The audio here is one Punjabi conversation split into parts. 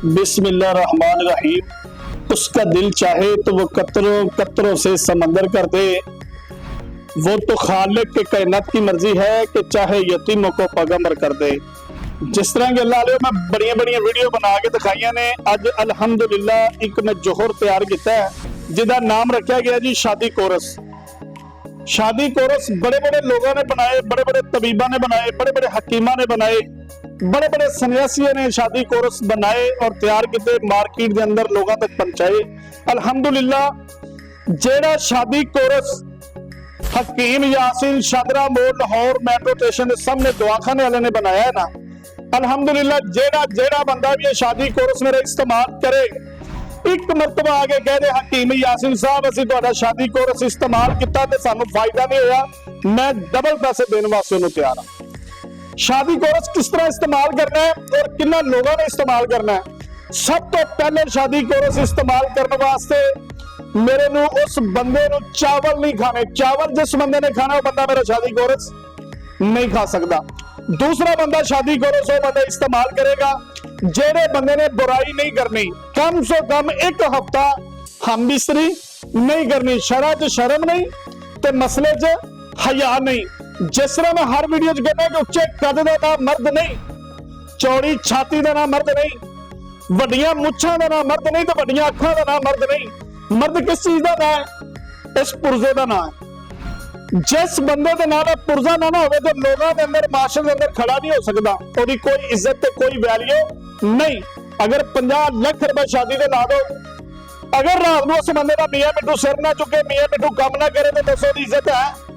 बिस्मिल्लाहिर्रहमानिर्रहीम। उसका दिल चाहे तो वो कतरों कतरों से समंदर कर दे। वो तो खालिक के कायनात की मर्जी है कि चाहे यतीमों को पैगंबर कर दे। जिस तरह के अल्लाह मैं बड़िया बड़िया वीडियो बना के दिखाई ने, अज अलहमदुलिल्लाह एक मैं जोहर तैयार किया है जिसका नाम रखा गया जी शादी कोरस। शादी कोरस बड़े बड़े लोगों ने बनाए, बड़े बड़े तबीबा ने बनाए, बड़े बड़े हकीमा ने बनाए, बड़े बड़े सन्यासियों ने शादी कोरस बनाए और तैयार किए, मार्केट के अंदर लोगों तक पहुंचाए। अल्हम्दुलिल्लाह जेड़ा शादी कोरस हकीम यासीन शादरा मोड़ लाहौर मेट्रो स्टेशन के सामने दवाखाने वाले ने बनाया है ना, अल्हम्दुलिल्लाह जेड़ा जेड़ा बंदा भी शादी कोरस मेरा इस्तेमाल करे, एक मरतबा आगे कह दे हकीम यासीन साहब असि तुहाडा शादी कोरस इस्तेमाल किया तो सानू फायदा नहीं होया, मैं डबल पैसे देने वास्ते उन्हें तैयार हाँ। शादी कोरस किस तरह इस्तेमाल करना है और किन्ना लोगों ने इस्तेमाल करना है। सब तो पहले शादी कोरस इस्तेमाल करने वास्ते मेरे नू उस बंदे नू चावल नहीं खाने। चावल जिस बंदे ने खाना वो बंदा मेरा शादी कोरस नहीं खा सकता। दूसरा बंदा शादी कोरस वो बंदा इस्तेमाल करेगा जेड़े बंदे ने बुराई नहीं करनी, कम से कम एक हफ्ता हम बिस्तरी नहीं करनी, शरा च शर्म नहीं ते मसले च हया नहीं। जिस तरह मैं हर वीडियो च कहना कि उच्चे कद का नाम मर्द नहीं, चौड़ी छाती का नाम मर्द नहीं, वड्डियां मुच्छां का नाम मर्द नहीं, तो वड्डियां अखां का नाम मर्द नहीं। मर्द किस चीज का नाम है? इस पुरजे का नाम है। जिस बंदे के नाम पुरजा ना हो तो लोगों के अंदर माशरे के अंदर खड़ा नहीं हो सकता, उसकी कोई इज्जत ते कोई वैल्यू नहीं। अगर 50 लाख रुपए शादी के ला दो, अगर रात को उस बंदे का मियां मिठू सिर ना चुके, मियां मिठू काम ना करे तो दसो दी इज्जत है?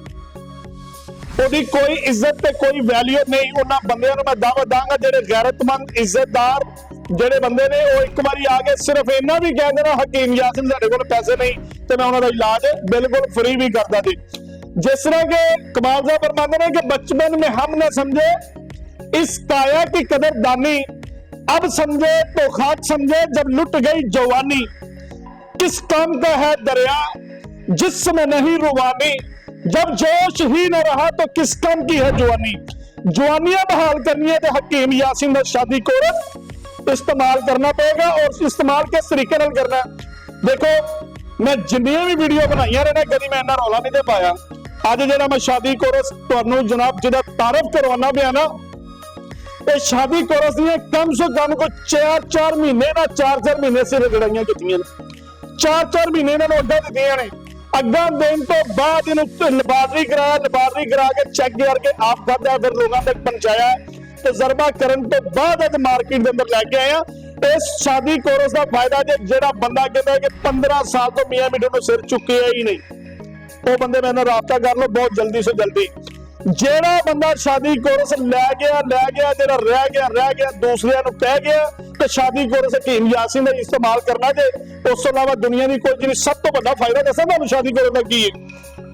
ਉਹਦੀ कोई इज्जत ते कोई वैल्यू नहीं। उन्होंने बंदियां मैं दावा दांगा जेडे गैरतमंद इज्जतदार जेडे बंदे ने वो एक बारी आके सिर्फ इन्ना भी कह देना हकीम यासीन साडे कोल पैसे नहीं तो मैं उन्होंने इलाज बिल्कुल फ्री भी करता थी। जिस तरह के कमाल साहब फरमाते हैं कि बचपन में हम न समझे इस काया की कदरदानी, अब समझे तो खाक समझे जब लुट गई जवानी। किस काम का है दरिया जिसमें नहीं रुवानी, जब जोश ही न रहा तो किस काम की है जवानी। जवानियां बहाल करनी है तो हकीम यासीन का शादी कोरस इस्तेमाल करना पड़ेगा और इस्तेमाल किस तरीके नाल करना। देखो मैं जिन्नियां भी वीडियो बनाई रहे कभी मैं इन्ना रौला नहीं दे पाया। अज जो मैं शादी कोरस तुहानू जनाब जिहदा तारफ करवाना पिया ना, तो शादी कोरस दियां कम से कम को 4-4 महीने ना 4-4 महीने सिर लड़ाइयां कीतियां, 4-4 महीने इन्हां नूं अग्गा दित्तियां ने। अग्गा देने तो बाद लबाररी कराया, लबाररी करा के चेक करके आप खादा, फिर लोगों तक पहुंचाया, तजर्बा करने तो बाद अज मार्केट के अंदर लैके आए हैं। इस शादी कोरस का फायदा जो जेड़ा बंदा कहता है कि 15 साल तो मियां मिठू को सिर चुके ही नहीं, वो बंदे मेरे राबता कर लो बहुत जल्दी से जल्दी। जेड़ा बंदा शादी कोरस लै गया जेड़ा रह गया दूसरे को कह गया तो शादी कोरस हकीम यासीन का इस्तेमाल करना जे। उस अलावा दुनिया की कोई जी सब तो बड़ा फायदा दसा तुहानू शादी कोरस का की है,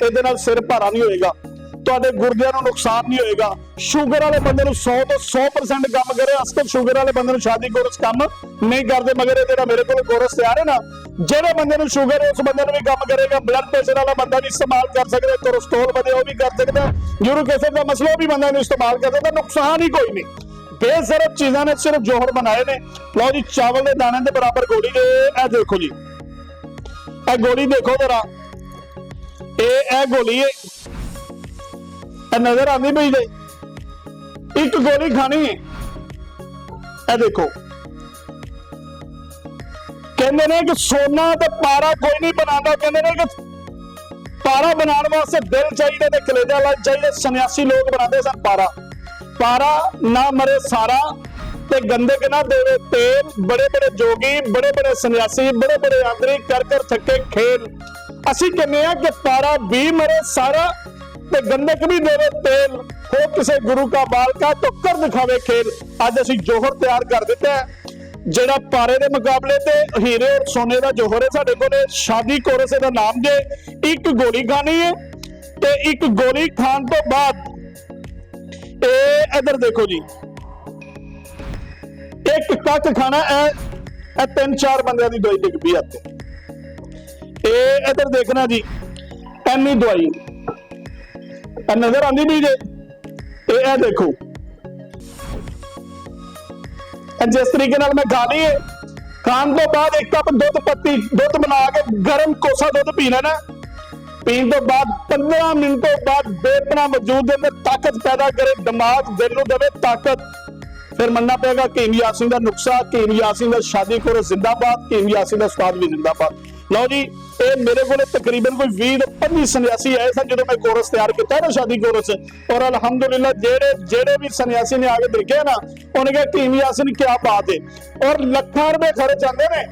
ये सिर भारा नहीं होएगा, तुहाडे गुर्दियां नूं नुकसान नहीं होएगा। शुगर वाले बंदे नूं 100 तो 100% काम करे, अजकल शुगर वाले बंदे नूं शादी कोरस काम नहीं करते, मगर ये मेरे को कोरस तैयार है ना, जेड़े बंदे नूं शुगर है उस बंदे नूं भी काम करेगा। ब्लड प्रेशर वाला बंदा भी इस्तेमाल कर सकता है, कोलेस्ट्रॉल बंदे वो भी कर सकता है, यूरिक एसिड का मसला भी बंदा इस्तेमाल कर सकता, नुकसान ही कोई नहीं। बेसरब चीज़ों ने सिर्फ जोहर बनाए ने। लो जी चावल के दाने के बराबर गोली दे, ए देखो जी ए गोली देखो जरा, ए गोली है नजर आती पई, एक गोली खानी है। ए देखो कहते ने कि सोना तो पारा कोई नहीं बनाता, कहते ने कि पारा बनाने वास्ते दिल चाहिए तो कलेजा लग चाहिए। सन्यासी लोग बनाते सन पारा, पारा ना मरे सारा ते गंदे के ना देवे तेल। बड़े बड़े जोगी, बड़े बड़े सन्यासी, बड़े बड़े आंदरी कर कर थके खेल। असी कहने कि पारा भी मरे सारा ते गंदक भी देवे तेल, हो किसी गुरु का बाल का तो कर दिखावे खेल। अज असी जोहर तैयार कर दिता है जेड़ा पारे के मुकाबले ते हीरे और सोने का जोहर है साडे कोल। शादी कोरस का नाम जे, एक गोली खानी है ते एक गोली खान तो बाद इधर देखो जी एक कक खाना है, 3-4 बंदे की दवाई डिग पी आते। इधर देखना जी एनी दवाई नजर आती भी जे, देखो जिस तरीके मैं खा ली है ਖਾਣ ਤੋਂ ਬਾਅਦ ਇੱਕ ਕੱਪ ਦੁੱਧ ਬਣਾ ਕੇ ਗਰਮ ਕੋਸਾ ਦੁੱਧ ਪੀਣਾ ਨਾ, ਪੀਣ ਤੋਂ ਬਾਅਦ 15 ਮਿੰਟ ਤੋਂ ਬਾਅਦ ਬੇਪਨਾ ਵਜੂਦ ਦੇ ਅੰਦਰ ਤਾਕਤ ਪੈਦਾ ਕਰੇ, ਦਿਮਾਗ ਦਿਲ ਨੂੰ ਦੇਵੇ ਤਾਕਤ। ਫਿਰ ਮੰਨਣਾ ਪਏਗਾ ਹਕੀਮ ਯਾਸੀਨ ਦਾ ਨੁਕਸਾ, ਹਕੀਮ ਯਾਸੀਨ ਦਾ ਸ਼ਾਦੀ ਕੋਰਸ ਜ਼ਿੰਦਾਬਾਦ, ਹਕੀਮ ਯਾਸੀਨ ਦਾ ਉਸਤਾਦ ਵੀ ਜ਼ਿੰਦਾਬਾਦ। ਲਓ ਜੀ, ਇਹ ਮੇਰੇ ਕੋਲ ਤਕਰੀਬਨ ਕੋਈ 20 ਤੋਂ 25 ਸੰਨਿਆਸੀ ਆਏ ਸਨ ਜਦੋਂ ਮੈਂ ਕੋਰਸ ਤਿਆਰ ਕੀਤਾ ਨਾ ਸ਼ਾਦੀ ਕੋਰਸ, ਔਰ ਅਲਹਮਦੁਲਿल्लाह ਜਿਹੜੇ ਵੀ ਸੰਨਿਆਸੀ ਨੇ ਆ ਕੇ ਦੇਖਿਆ ਨਾ, ਉਹਨੇ ਕਿਹਾ ਹਕੀਮ ਯਾਸੀਨ ਕੀ ਬਾਤ ਹੈ। ਔਰ ਲੱਖਾਂ ਰੁਪਏ ਖਰਚ ਆਉਂਦੇ ਨੇ,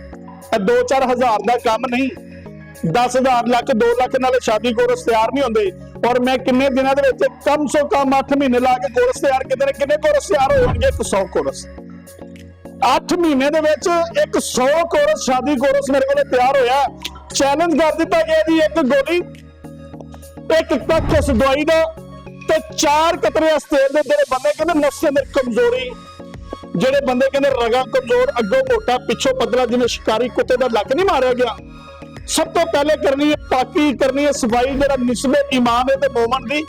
2-4 ਹਜ਼ਾਰ ਦਾ ਕੰਮ ਨਹੀਂ, 10,000 ਲੱਖ 2 ਲੱਖ ਨਾਲ ਸ਼ਾਦੀ ਕੋਰਸ ਤਿਆਰ ਨਹੀਂ ਹੁੰਦੇ। ਔਰ ਮੈਂ ਕਿੰਨੇ ਦਿਨਾਂ ਦੇ ਵਿੱਚ ਕਮ ਸੋ ਕਮ 8 ਮਹੀਨੇ ਲਾ ਕੇ ਕੋਰਸ ਤਿਆਰ ਕੀਤੇ ਨੇ। ਕਿੰਨੇ ਕੋਰਸ ਤਿਆਰ ਹੋਣਗੇ? 100 ਕੋਰਸ। 8 ਮਹੀਨੇ ਦੇ ਵਿੱਚ 100 ਕੋਰਸ ਸ਼ਾਦੀ ਕੋਰਸ ਮੇਰੇ ਕੋਲ ਤਿਆਰ ਹੋਇਆ। ਚੈਲੰਜ ਕਰ ਦਿੱਤਾ ਗਿਆ ਜੀ, ਇੱਕ ਗੋਲੀ, ਇੱਕ ਕੱਖ ਉਸ ਦਵਾਈ ਦਾ ਤੇ 4 ਕਤਰੇ ਇਸ ਤੇਲ ਦੇ। ਜਿਹੜੇ ਬੰਦੇ ਕਹਿੰਦੇ ਨਫਸ ਦੇ ਅੰਦਰ ਕਮਜ਼ੋਰੀ, ਜਿਹੜੇ ਬੰਦੇ ਕਹਿੰਦੇ ਰਗਾ ਕਮਜ਼ੋਰ, ਅੱਗੋਂ ਮੋਟਾ ਪਿੱਛੋਂ ਪਤਲਾ, ਜਿਵੇਂ ਸ਼ਿਕਾਰੀ ਕੁੱਤੇ ਦਾ ਲੱਕ ਨਹੀਂ ਮਾਰਿਆ ਗਿਆ, ਸਭ ਤੋਂ ਪਹਿਲੇ ਕਰਨੀ ਹੈ ਪਾਕੀ, ਕਰਨੀ ਹੈ ਸਫਾਈ। ਜਿਹੜਾ ਨਿਸਬੇ ਈਮਾਨ ਹੈ ਤੇ ਮੂਮਨ ਦੀ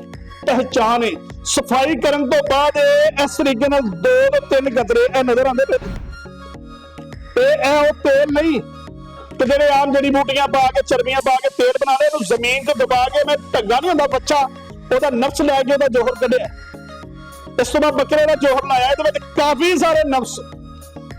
ਪਹਿਚਾਨ ਹੈ। ਸਫਾਈ ਕਰਨ ਤੋਂ ਬਾਅਦ ਇਸ ਤਰੀਕੇ ਨਾਲ 2 ਤੋਂ 3 ਕਤਰੇ ਇਹ ਨਜ਼ਰ ਆਉਂਦੇ ਪਏ। ਇਹ ਉਹ ਤੇਲ ਨਹੀਂ ਤੇ ਜਿਹੜੇ ਆਮ ਜੜੀ ਬੂਟੀਆਂ ਪਾ ਕੇ, ਚਰਬੀਆਂ ਪਾ ਕੇ ਤੇਲ ਬਣਾ ਲਏ, ਇਹਨੂੰ ਜ਼ਮੀਨ ਤੇ ਦਬਾ ਕੇ, ਮੈਂ ਢੱਗਾ ਨਹੀਂ ਹੁੰਦਾ ਬੱਚਾ, ਉਹਦਾ ਨਫਸ ਲੈ ਕੇ ਉਹਦਾ ਜੋਹਰ ਕੱਢਿਆ। ਇਸ ਤੋਂ ਬਾਅਦ ਬੱਕਰੇ ਦਾ ਜੋਹਰ ਲਾਇਆ, ਇਹਦੇ ਵਿੱਚ ਕਾਫੀ ਸਾਰੇ ਨਫਸ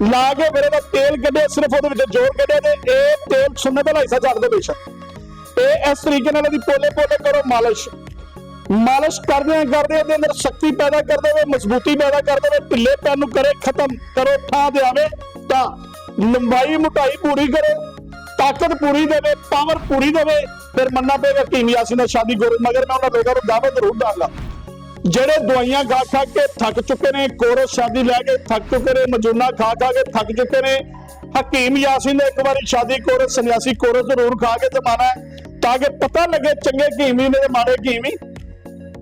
ਲਾ ਕੇ ਫਿਰ ਇਹਦਾ ਤੇਲ ਕੱਢਿਆ, ਸਿਰਫ ਉਹਦੇ ਵਿੱਚ ਜੋਰ ਕੱਢਿਆ। ਤੇ ਇਹ ਤੇਲ ਸੁਨਨਤ ਦਾ ਹਿੱਸਾ ਛੱਡ ਦੋ ਬੇਸ਼ੱਕ। ਇਹ ਇਸ ਤਰੀਕੇ ਨਾਲ ਇਹਦੀ ਪੋਲੇ ਪੋਲੇ ਕਰੋ ਮਾਲਿਸ਼ ਕਰਦੇ ਇਹਦੇ ਅੰਦਰ ਸ਼ਕਤੀ ਪੈਦਾ ਕਰ ਦੇਵੇ, ਮਜ਼ਬੂਤੀ ਪੈਦਾ ਕਰ ਦੇਵੇ, ਢਿੱਲੇ ਪੈਨ ਨੂੰ ਕਰੇ ਖਤਮ, ਕਰੋ ਠਾ ਦੇ ਆਵੇ, ਤਾਂ ਲੰਬਾਈ ਮੋਟਾਈ ਪੂਰੀ ਕਰੇ, ਤਾਕਤ ਪੂਰੀ ਦੇਵੇ, ਪਾਵਰ ਪੂਰੀ ਦੇਵੇ। ਫਿਰ ਮੰਨਣਾ ਪਏਗਾ ਹਕੀਮ ਯਾਸੀਨ ਦਾ ਸ਼ਾਦੀ ਕੋਰਸ। ਮਗਰ ਮੈਂ ਉਹਨਾਂ ਲੋਕਾਂ ਨੂੰ ਦਾਅਵਤ ਜ਼ਰੂਰ ਦਾਂਗਾ ਜਿਹੜੇ ਦਵਾਈਆਂ ਖਾ ਕੇ ਥੱਕ ਚੁੱਕੇ ਨੇ, ਕੋਰਸ ਸ਼ਾਦੀ ਲੈ ਕੇ ਥੱਕ ਚੁੱਕੇ ਨੇ, ਮਜੂਨਾ ਖਾ ਕੇ ਥੱਕ ਚੁੱਕੇ ਨੇ, ਹਕੀਮ ਯਾਸੀਨ ਦਾ ਇੱਕ ਵਾਰੀ ਸ਼ਾਦੀ ਕੋਰਸ, ਸੰਨਿਆਸੀ ਕੋਰਸ ਜ਼ਰੂਰ ਖਾ ਕੇ ਜਮਾਨਾ ਹੈ, ਤਾਂ ਕਿ ਪਤਾ ਲੱਗੇ ਚੰਗੇ ਹਕੀਮ ਨੇ ਤੇ ਮਾੜੇ ਹਕੀਮ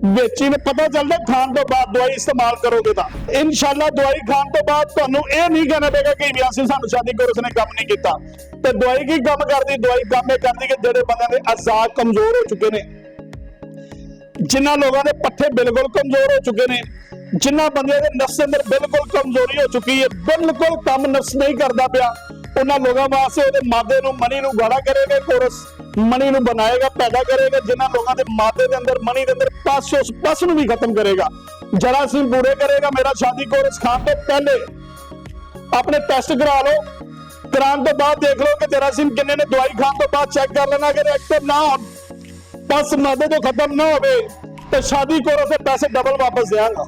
ਵੇਚੀ ਨੇ। ਪਤਾ ਚੱਲਦਾ ਖਾਣ ਤੋਂ ਬਾਅਦ ਦਵਾਈ ਇਸਤੇਮਾਲ ਕਰੋਗੇ ਤਾਂ ਇਨਸ਼ਾਅੱਲਾ ਦਵਾਈ ਖਾਣ ਤੋਂ ਬਾਅਦ ਤੁਹਾਨੂੰ ਇਹ ਨਹੀਂ ਕਹਿਣਾ ਪਏਗਾ ਕਿ ਯਾਸੀਨ ਸਾਨੂੰ ਸ਼ਾਦੀ ਕੋਰਸ ਨੇ ਕੰਮ ਨਹੀਂ ਕੀਤਾ। ਤੇ ਦਵਾਈ ਕੀ ਕੰਮ ਕਰਦੀ? ਦਵਾਈ ਕੰਮ ਇਹ ਕਰਦੀ ਕਿ ਜਿਹੜੇ ਬੰਦਿਆਂ ਦੇ ਅਜ਼ਾਦ ਕਮਜ਼ੋਰ ਹੋ ਚੁੱਕੇ ਨੇ, ਜਿਨ੍ਹਾਂ ਲੋਕਾਂ ਦੇ ਪੱਠੇ ਬਿਲਕੁਲ ਕਮਜ਼ੋਰ ਹੋ ਚੁੱਕੇ ਨੇ, ਜਿਨ੍ਹਾਂ ਬੰਦਿਆਂ ਦੇ ਨਫਸ ਅੰਦਰ ਬਿਲਕੁਲ ਕਮਜ਼ੋਰੀ ਹੋ ਚੁੱਕੀ ਹੈ, ਬਿਲਕੁਲ ਕੰਮ ਨਫਸ ਨਹੀਂ ਕਰਦਾ ਪਿਆ, ਉਹਨਾਂ ਲੋਕਾਂ ਵਾਸਤੇ ਉਹਦੇ ਮਾਦੇ ਨੂੰ, ਮਨੀ ਨੂੰ ਗਾੜਾ ਕਰੇਗਾ ਕੋਰਸ, ਮਨੀ ਨੂੰ ਬਣਾਏਗਾ, ਪੈਦਾ ਕਰੇਗਾ। ਜਿਨ੍ਹਾਂ ਲੋਕਾਂ ਦੇ ਮਾਦੇ ਦੇ ਅੰਦਰ, ਮਨੀ ਦੇ ਅੰਦਰ ਪਸ ਨੂੰ ਵੀ ਖਤਮ ਕਰੇਗਾ, ਜਰਾਸੀਮ ਪੂਰੇ ਕਰੇਗਾ। ਮੇਰਾ ਸ਼ਾਦੀ ਕੋਰਸ ਖਾਣ ਤੋਂ ਪਹਿਲੇ ਆਪਣੇ ਟੈਸਟ ਕਰਾ ਲਓ, ਕਰਾਉਣ ਤੋਂ ਬਾਅਦ ਦੇਖ ਲਓ ਕਿ ਜਰਾਸੀਮ ਕਿੰਨੇ ਨੇ। ਦਵਾਈ ਖਾਣ ਤੋਂ ਬਾਅਦ ਚੈੱਕ ਕਰ ਲੈਣਾ, ਅਗਰ ਐਕਟਿਵ ਨਾ ਹੋਣ, ਪਸ ਮਾਦੇ ਤੋਂ ਖਤਮ ਨਾ ਹੋਵੇ, ਤੇ ਸ਼ਾਦੀ ਕੋਰਸ ਦੇ ਪੈਸੇ ਡਬਲ ਵਾਪਸ ਦੇਵਾਂਗਾ।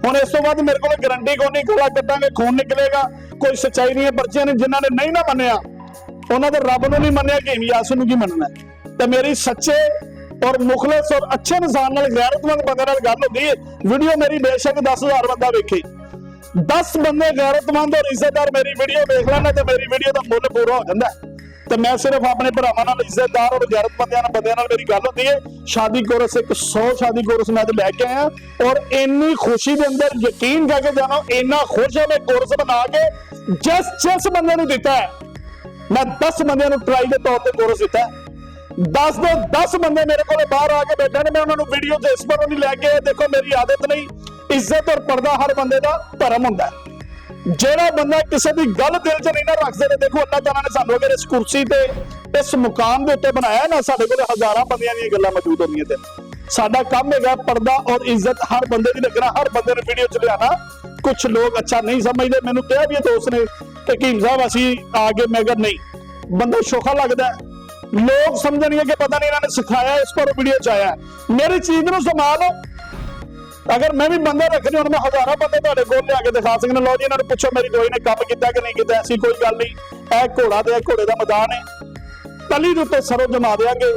ਹੁਣ ਇਸ ਤੋਂ ਬਾਅਦ ਮੇਰੇ ਕੋਲ ਗਰੰਟੀ ਕੋਈ ਨਹੀਂ, ਗਲਾ ਕੱਟਾਂਗੇ ਖੂਨ ਨਿਕਲੇਗਾ, ਕੋਈ ਸੱਚਾਈ ਨਹੀਂ ਹੈ। ਬੱਚਿਆਂ ਨੇ ਜਿਨ੍ਹਾਂ ਨੇ ਨਹੀਂ ਨਾ ਮੰਨਿਆ, ਉਹਨਾਂ ਦੇ ਰੱਬ ਨੂੰ ਨਹੀਂ ਮੰਨਿਆ, ਹਕੀਮ ਯਾਸੀਨ ਨੂੰ ਕੀ ਮੰਨਣਾ। ਤੇ ਮੇਰੀ ਸੱਚੇ ਔਰ ਮੁਖਲਿਸ ਔਰ ਅੱਛੇ ਇਨਸਾਨ ਨਾਲ, ਗੈਰਤਮੰਦ ਬੰਦੇ ਨਾਲ ਗੱਲ ਹੁੰਦੀ ਹੈ। ਵੀਡੀਓ ਮੇਰੀ ਬੇਸ਼ੱਕ 10,000 ਬੰਦਾ ਵੇਖੇ, 10 ਬੰਦੇ ਗੈਰਤਮੰਦ ਔਰ ਇੱਜ਼ਤਦਾਰ ਮੇਰੀ ਵੀਡੀਓ ਵੇਖ ਲੈਣ ਤੇ ਮੇਰੀ ਵੀਡੀਓ ਦਾ ਮੁੱਲ ਪੂਰਾ ਹੋ ਜਾਂਦਾ। ਤੇ ਮੈਂ ਸਿਰਫ ਆਪਣੇ ਭਰਾਵਾਂ ਨਾਲ, ਇੱਜ਼ਤਦਾਰ ਔਰ ਗੈਰਤਮੰਦ ਨਾਲ ਮੇਰੀ ਗੱਲ ਹੁੰਦੀ ਹੈ। ਸ਼ਾਦੀ ਕੋਰਸ 100 ਸ਼ਾਦੀ ਕੋਰਸ ਮੈਂ ਲੈ ਕੇ ਆਇਆ, ਔਰ ਇੰਨੀ ਖੁਸ਼ੀ ਦੇ ਅੰਦਰ ਯਕੀਨ ਕਰਕੇ ਜਾਣਾ, ਇੰਨਾ ਖੁਸ਼ ਹਾਂ ਮੈਂ ਕੋਰਸ ਬਣਾ ਕੇ ਜਿਸ ਬੰਦੇ ਨੂੰ ਦਿੱਤਾ ਹੈ। ਮੈਂ 10 ਬੰਦਿਆਂ ਨੂੰ ਟਰਾਈ ਦੇ ਤੌਰ ਤੇ ਕੋਰਸ ਦਿੱਤਾ। 10 ਤੋਂ 10 ਬੰਦੇ ਮੇਰੇ ਕੋਲ ਬਾਹਰ ਆ ਕੇ ਬੈਠੇ ਨੇ, ਮੈਂ ਉਹਨਾਂ ਨੂੰ ਵੀਡੀਓ ਤੇ ਇਸ ਪਰ ਨਹੀਂ ਲੈ ਕੇ। ਦੇਖੋ ਮੇਰੀ ਆਦਤ ਨਹੀਂ, ਇੱਜ਼ਤ ਔਰ ਪਰਦਾ ਹਰ ਬੰਦੇ ਦਾ ਧਰਮ ਹੁੰਦਾ ਹੈ। ਜਿਹੜਾ ਬੰਦਾ ਕਿਸੇ ਦੀ ਗੱਲ ਦਿਲ 'ਚ ਨਹੀਂ ਨਾ ਰੱਖਦੇ ਨੇ, ਦੇਖੋ ਅੱਲਾਹ ਤਾਲਾ ਨੇ ਸਾਨੂੰ ਅਗਰ ਇਸ ਕੁਰਸੀ ਤੇ, ਇਸ ਮੁਕਾਮ ਦੇ ਉੱਤੇ ਬਣਾਇਆ ਨਾ, ਸਾਡੇ ਕੋਲ ਹਜ਼ਾਰਾਂ ਬੰਦਿਆਂ ਦੀਆਂ ਗੱਲਾਂ ਮੌਜੂਦ ਹੁੰਦੀਆਂ ਤੇ ਸਾਡਾ ਕੰਮ ਹੈਗਾ ਪਰਦਾ ਔਰ ਇੱਜ਼ਤ ਹਰ ਬੰਦੇ ਦੀ ਰੱਖਣਾ, ਹਰ ਬੰਦੇ ਨੂੰ ਵੀਡੀਓ 'ਚ ਲਿਆਣਾ। ਕੁਝ ਲੋਕ ਅੱਛਾ ਨਹੀਂ ਸਮਝਦੇ, ਮੈਨੂੰ ਕਿਹਾ ਵੀ ਦੋਸਤ ਨੇ ਕਿ ਹਕੀਮ ਸਾਹਿਬ ਅਸੀਂ ਆ ਗਏ, ਮੈਂ ਕਿਹਾ ਨਹੀਂ, ਬੰਦਾ ਸ਼ੋਖਾ ਲੱਗਦਾ, ਲੋਕ ਸਮਝਣਗੇ ਕਿ ਪਤਾ ਨਹੀਂ ਇਹਨਾਂ ਨੇ ਸਿਖਾਇਆ, ਇਸ ਪਰ ਵੀਡੀਓ 'ਚ ਆਇਆ। ਮੇਰੀ ਚੀਜ਼ ਨੂੰ ਸੰਭਾਲ। ਅਗਰ ਮੈਂ ਵੀ ਬੰਦੇ ਰੱਖਣੇ ਹੁਣ, ਮੈਂ ਹਜ਼ਾਰਾਂ ਬੰਦੇ ਤੁਹਾਡੇ ਕੋਲ ਲਿਆ ਕੇ ਦਿਖਾ ਸਕਦਾ। ਲਓ ਜੀ, ਇਹਨਾਂ ਨੂੰ ਪੁੱਛੋ ਮੇਰੀ ਦਵਾਈ ਨੇ ਕੰਮ ਕੀਤਾ ਕਿ ਨਹੀਂ ਕੀਤਾ। ਐਸੀ ਕੋਈ ਗੱਲ ਨਹੀਂ, ਇਹ ਘੋੜਾ ਤੇ ਇਹ ਘੋੜੇ ਦਾ ਮੈਦਾਨ ਹੈ, ਤਲੀ ਦੇ ਉੱਤੇ ਸਰੋਂ ਜਮਾ ਦੇਾਂਗੇ।